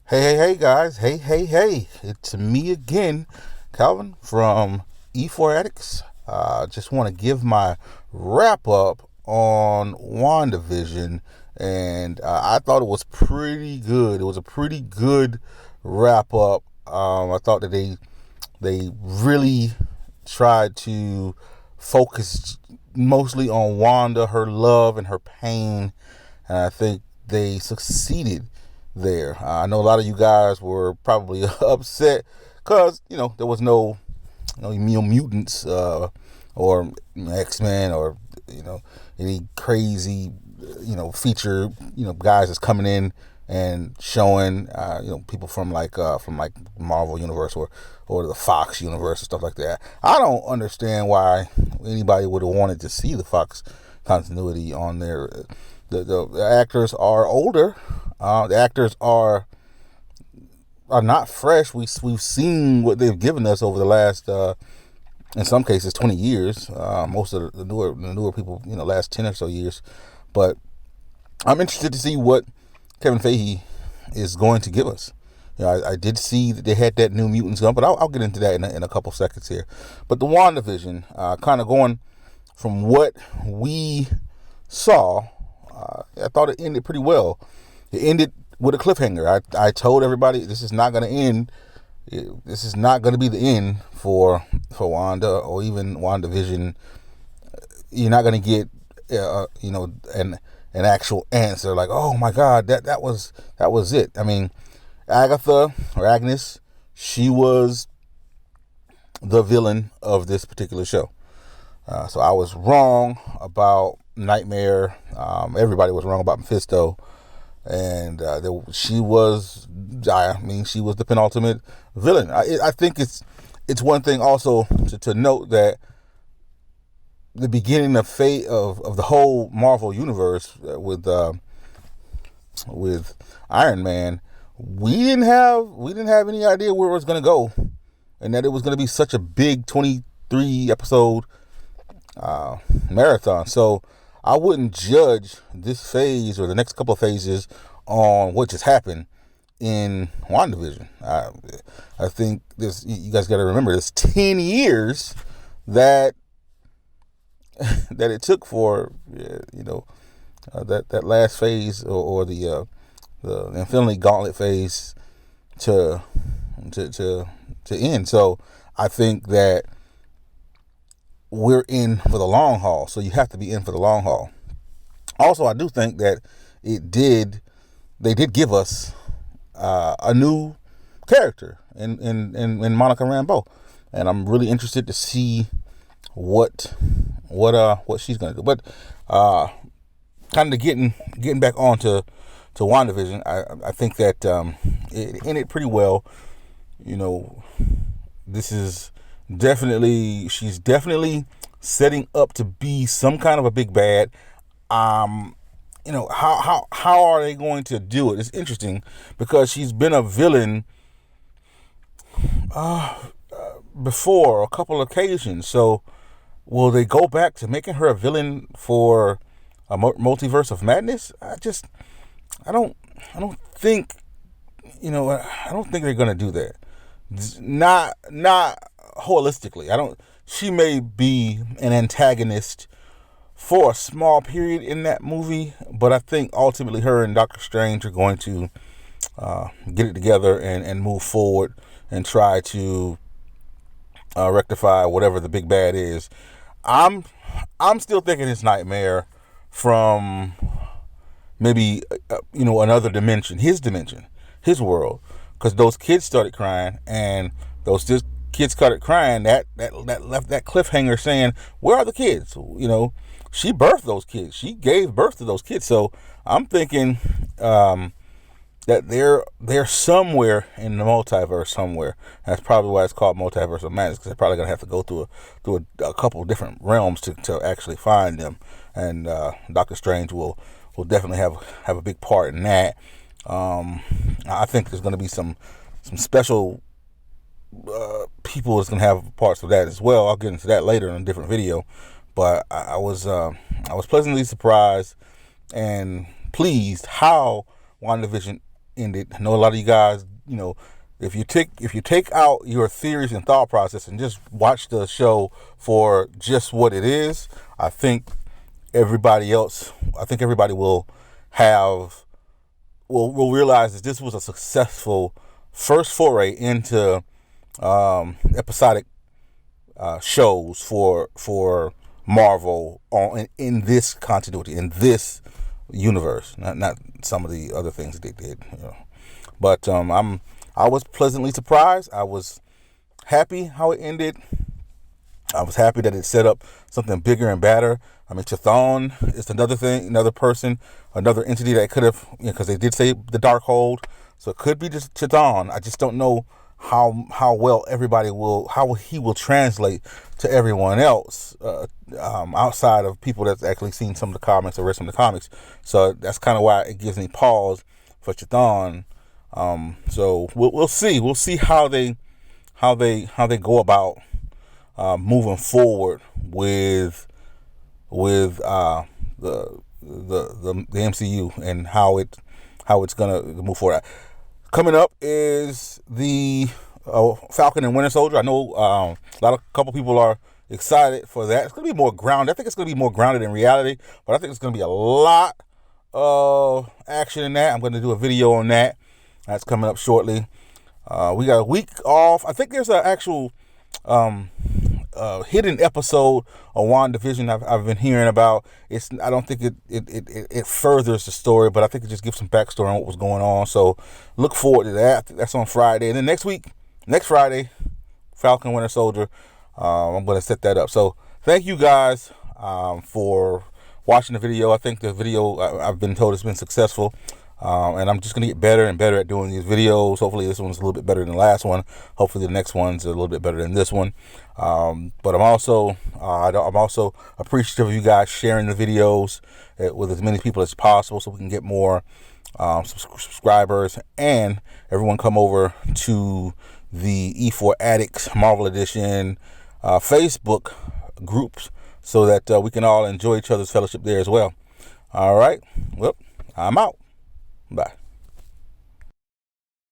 Hey, guys. Hey. It's me again, Calvin from E4 Addicts. Just want to give my wrap up on Wandavision, and I thought it was pretty good. It was a pretty good wrap up. I thought that they really tried to focus mostly on Wanda, her love and her pain, and I think they succeeded there. I know a lot of you guys were probably upset because there was no mutants or X-Men or any crazy feature guys that's coming in and showing people from like Marvel universe or the Fox universe and stuff like that. I don't understand why anybody would have wanted to see the Fox continuity on there. The actors are older. The actors are not fresh. We've seen what they've given us over the last in some cases 20 years. Most of the newer people last 10 or so years. But I'm interested to see what Kevin Feige is going to give us. I did see that they had that New Mutants gun, but I'll get into that in a couple seconds here. But the WandaVision, kind of going from what we saw, I thought it ended pretty well. It ended with a cliffhanger. I told everybody this is not going to end. This is not going to be the end for Wanda or even WandaVision. You're not going to get an actual answer like, oh my God, that was it. I mean, Agatha or Agnes, she was the villain of this particular show. So I was wrong about Nightmare. Everybody was wrong about Mephisto. And she was the penultimate villain. I think it's one thing also to note that the beginning of the whole Marvel universe with Iron Man, we didn't have any idea where it was going to go, and that it was going to be such a big 23 episode marathon. So I wouldn't judge this phase or the next couple of phases on what just happened in WandaVision. I think you guys got to remember, there's 10 years that it took for that last phase or the Infinity Gauntlet phase to end. So I think that we're in for the long haul. So you have to be in for the long haul. Also, I do think that they did give us a new character in Monica Rambeau, and I'm really interested to see what she's gonna do. But kind of getting back on to WandaVision, I think that it ended pretty well. This is she's definitely setting up to be some kind of a big bad. How are they going to do it? It's interesting because she's been a villain before a couple of occasions. So will they go back to making her a villain for a multiverse of madness? I don't think I don't think they're gonna do that. Not holistically. She may be an antagonist for a small period in that movie, but I think ultimately her and Doctor Strange are going to get it together and move forward and try to rectify whatever the big bad is. I'm still thinking it's Nightmare from maybe another dimension, his world, because those kids started crying, and those kids started crying. That left that cliffhanger saying, where are the kids? She birthed those kids. She gave birth to those kids. So I'm thinking that they're somewhere in the multiverse somewhere. That's probably why it's called Multiverse of Madness, because they're probably gonna have to go through a couple of different realms to actually find them. And Doctor Strange will definitely have a big part in that. I think there's gonna be some special people that's gonna have parts of that as well. I'll get into that later in a different video. But I was pleasantly surprised and pleased how WandaVision ended. I know a lot of you guys, if you take out your theories and thought process and just watch the show for just what it is, I think everybody will realize that this was a successful first foray into episodic shows for Marvel in this continuity, in this universe, not some of the other things they did. But I was pleasantly surprised. I was happy how it ended. I was happy that it set up something bigger and better. I mean, Chthon is another person, another entity that could have, because they did say the Darkhold, so it could be just Chthon. I just don't know how well how he will translate to everyone else outside of people that's actually seen some of the comics or read some of the comics. So that's kind of why it gives me pause for Chthon. So we'll see how they go about moving forward with the MCU and how it's gonna move forward. Coming up is the Falcon and Winter Soldier. I know a couple people are excited for that. It's gonna be more grounded. I think it's gonna be more grounded in reality, but I think it's gonna be a lot of action in that. I'm gonna do a video on that. That's coming up shortly. We got a week off. I think there's an actual hidden episode of Wandavision I've been hearing about. I don't think it furthers the story, but I think it just gives some backstory on what was going on. So look forward to that. That's on Friday. And then next Friday, Falcon Winter Soldier. I'm going to set that up. So thank you guys for watching the video. I think the video, I've been told, has been successful. And I'm just going to get better and better at doing these videos. Hopefully this one's a little bit better than the last one. Hopefully the next one's a little bit better than this one. But I'm also appreciative of you guys sharing the videos with as many people as possible, so we can get more subscribers, and everyone come over to the E4 Addicts Marvel Edition Facebook groups so that we can all enjoy each other's fellowship there as well. All right. Well, I'm out. Bye.